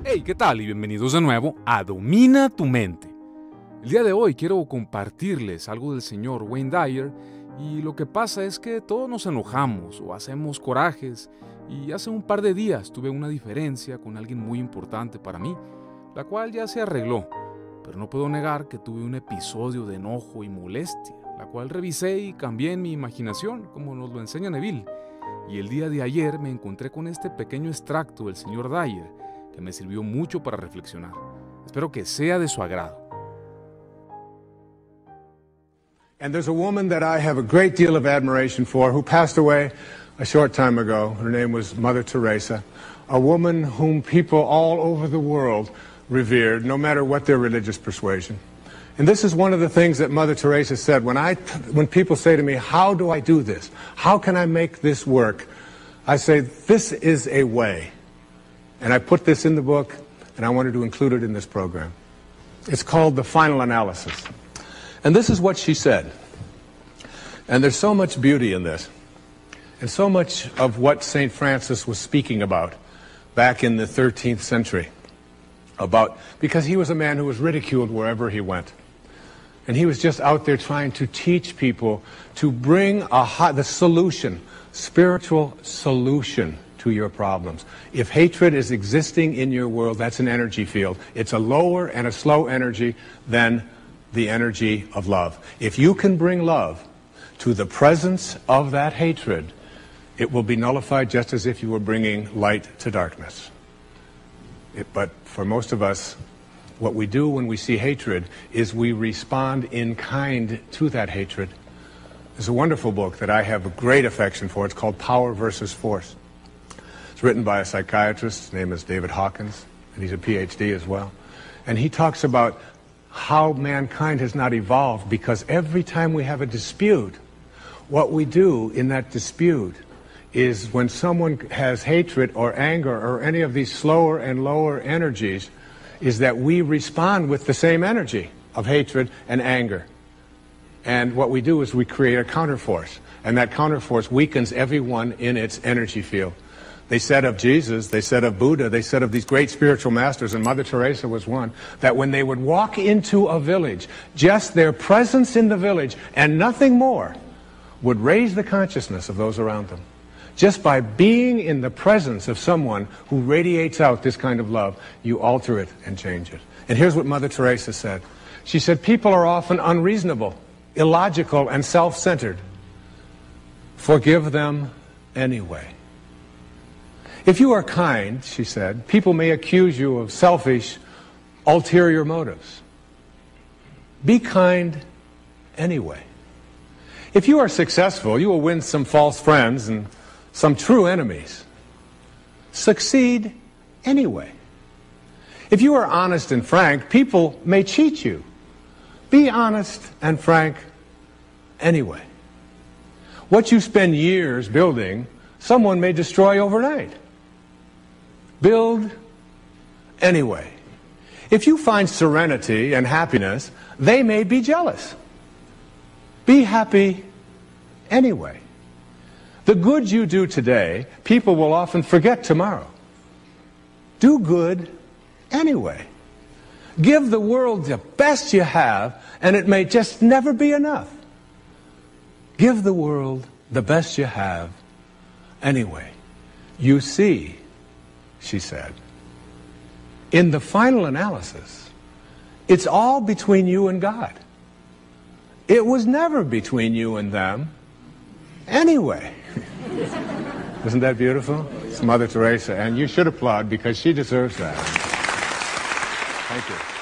Hey, ¿qué tal? Y bienvenidos de nuevo a Domina tu mente. El día de hoy quiero compartirles algo del señor Wayne Dyer, y lo que pasa es que todos nos enojamos o hacemos corajes, y hace un par de días tuve una diferencia con alguien muy importante para mí, la cual ya se arregló, pero no puedo negar que tuve un episodio de enojo y molestia, la cual revisé y cambié en mi imaginación, como nos lo enseña Neville, y el día de ayer me encontré con este pequeño extracto del señor Dyer, que me sirvió mucho para reflexionar. Espero que sea de su agrado. And there's a woman that I have a great deal of admiration for who passed away a short time ago. Her name was Mother Teresa, a woman whom people all over the world revered, no matter what their religious persuasion. And this is one of the things that Mother Teresa said. When people say to me, how do I do this? How can I make this work? I say, this is a way. And I put this in the book, and I wanted to include it in this program. It's called The Final Analysis. And this is what she said. And there's so much beauty in this, and so much of what St. Francis was speaking about back in the 13th century, because he was a man who was ridiculed wherever he went. And he was just out there trying to teach people to bring the solution, spiritual solution to your problems. If hatred is existing in your world, that's an energy field. It's a lower and a slow energy than the energy of love. If you can bring love to the presence of that hatred, it will be nullified just as if you were bringing light to darkness. But for most of us, what we do when we see hatred is we respond in kind to that hatred. There's a wonderful book that I have a great affection for. It's called Power versus Force. It's written by a psychiatrist. His name is David Hawkins, and he's a PhD as well. And he talks about how mankind has not evolved because every time we have a dispute, what we do in that dispute is when someone has hatred or anger or any of these slower and lower energies, is that we respond with the same energy of hatred and anger. And what we do is we create a counterforce, and that counterforce weakens everyone in its energy field. They said of Jesus, they said of Buddha, they said of these great spiritual masters, and Mother Teresa was one, that when they would walk into a village, just their presence in the village and nothing more would raise the consciousness of those around them. Just by being in the presence of someone who radiates out this kind of love, you alter it and change it. And here's what Mother Teresa said. She said, people are often unreasonable, illogical, and self-centered. Forgive them anyway. If you are kind, she said, people may accuse you of selfish, ulterior motives. Be kind anyway. If you are successful, you will win some false friends and some true enemies. Succeed anyway. If you are honest and frank, people may cheat you. Be honest and frank anyway. What you spend years building, someone may destroy overnight. Build anyway. If you find serenity and happiness, they may be jealous. Be happy anyway. The good you do today, people will often forget tomorrow. Do good anyway. Give the world the best you have, and it may just never be enough. Give the world the best you have anyway. You see, she said, in the final analysis, it's all between you and God. It was never between you and them anyway. Isn't that beautiful? It's Mother Teresa, and you should applaud because she deserves that. Thank you.